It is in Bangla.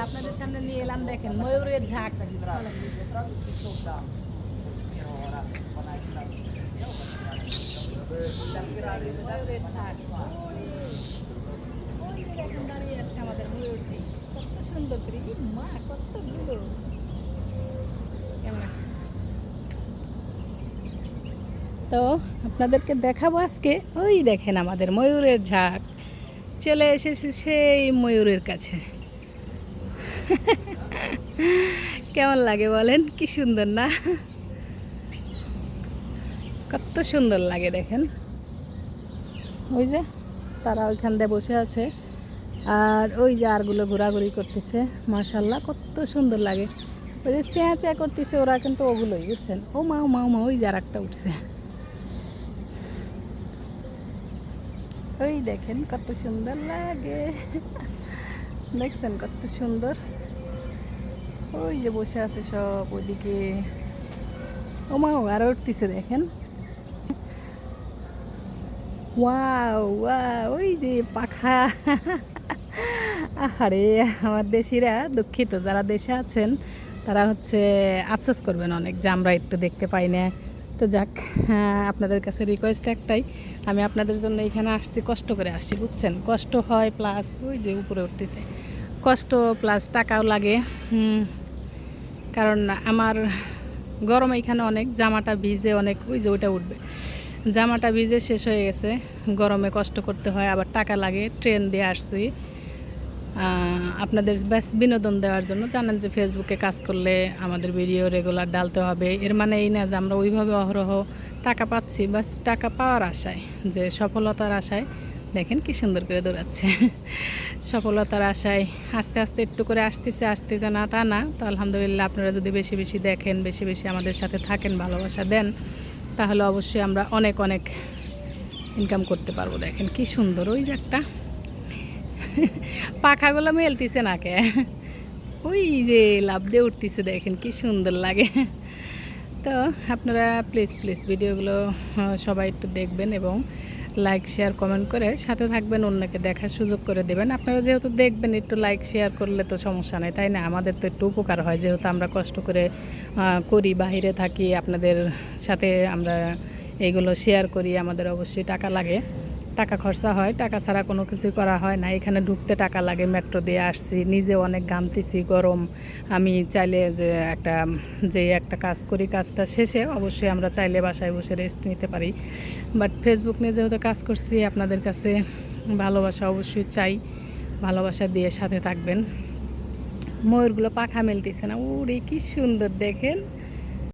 আপনাদের সামনে নিয়ে এলাম, দেখেন ময়ূরের ঝাঁক। ময়ূরের ঝাঁক দেখেন দাঁড়িয়ে আছে আমাদের ময়ূরজি, কত সুন্দর করে, মা কতগুলো ক্যামেরা। তো আপনাদেরকে দেখাবো আজকে, ওই দেখেন আমাদের ময়ূরের ঝাঁক চলে এসেছে সেই ময়ূরের কাছে। কেমন লাগে বলেন, কি সুন্দর না? কত সুন্দর লাগে দেখেন, ওই যে তারা ওইখান দিয়ে বসে আছে, আর ওই যে আরগুলো ঘোরাঘুরি করতেছে। মাশাল্লাহ কত সুন্দর লাগে। ওই যে চেঁয়া চেঁয়া করতেছে ওরা, কিন্তু ওগুলোই বুঝছেন। ও মা মা মা, ওই যে আর একটা উঠছে, ওই দেখেন কত সুন্দর লাগে। দেখছেন কত সুন্দর, ওই যে বসে আছে সব ওইদিকে। ও মা আরো উঠতেছে দেখেন, ওয়াও ওয়াও, ওই যে পাখা। আরে আমার দেশিরা দুঃখিত, যারা দেশে আছেন তারা হচ্ছে আফসোস করবেন অনেক যে আমরা একটু দেখতে পাই না। তো যাক, আপনাদের কাছে রিকোয়েস্ট একটাই, আমি আপনাদের জন্য এখানে আসছি, কষ্ট করে আসছি বুঝছেন। কষ্ট হয় প্লাস ওই যে উপরে উঠতেছে, কষ্ট প্লাস টাকাও লাগে। কারণ আমার গরম এখানে অনেক, জামাটা ভিজে অনেক, ওই যে ওইটা উঠবে, জামাটা ভিজে শেষ হয়ে গেছে। গরমে কষ্ট করতে হয়, আবার টাকা লাগে। ট্রেন দিয়ে আসছি আপনাদের ব্যাস বিনোদন দেওয়ার জন্য। জানেন যে ফেসবুকে কাজ করলে আমাদের ভিডিও রেগুলার ডালতে হবে, এর মানে এই না যে আমরা ওইভাবে অহরহ টাকা পাচ্ছি। বাস টাকা পাওয়ার আশায়, যে সফলতার আশায়, দেখেন কি সুন্দর করে দৌড়াচ্ছে। সফলতার আশায় আস্তে আস্তে একটু করে আসতেছে না তা না। তো আলহামদুলিল্লাহ, আপনারা যদি বেশি বেশি দেখেন, বেশি বেশি আমাদের সাথে থাকেন, ভালোবাসা দেন, তাহলে অবশ্যই আমরা অনেক অনেক ইনকাম করতে পারবো। দেখেন কি সুন্দর, ওই যে একটা পাখাগুলো মেলতিছে নাকে, ওই যে লাফ দিয়ে উঠতেছে, দেখেন কি সুন্দর লাগে। তো আপনারা প্লিজ প্লিজ ভিডিওগুলো সবাই একটু দেখবেন এবং লাইক শেয়ার কমেন্ট করে সাথে থাকবেন, অন্যকে দেখার সুযোগ করে দেবেন। আপনারা যেহেতু দেখবেন, একটু লাইক শেয়ার করলে তো সমস্যা নেই, তাই না? আমাদের তো একটু উপকার হয়, যেহেতু আমরা কষ্ট করে করি, বাহিরে থাকি, আপনাদের সাথে আমরা এইগুলো শেয়ার করি, আমাদের অবশ্যই টাকা লাগে, টাকা খরচা হয়, টাকা ছাড়া কোনো কিছুই করা হয় না। এখানে ঢুকতে টাকা লাগে, মেট্রো দিয়ে আসছি, নিজে অনেক ঘামতেছি, গরম। আমি চাইলে যে একটা কাজ করি, কাজটা শেষে অবশ্যই আমরা চাইলে বাসায় বসে রেস্ট নিতে পারি। বাট ফেসবুক নিয়ে যেহেতু কাজ করছি, আপনাদের কাছে ভালোবাসা অবশ্যই চাই, ভালোবাসা দিয়ে সাথে থাকবেন। ময়ূরগুলো পাখা মেলতেছে না, ওরে কি সুন্দর দেখেন।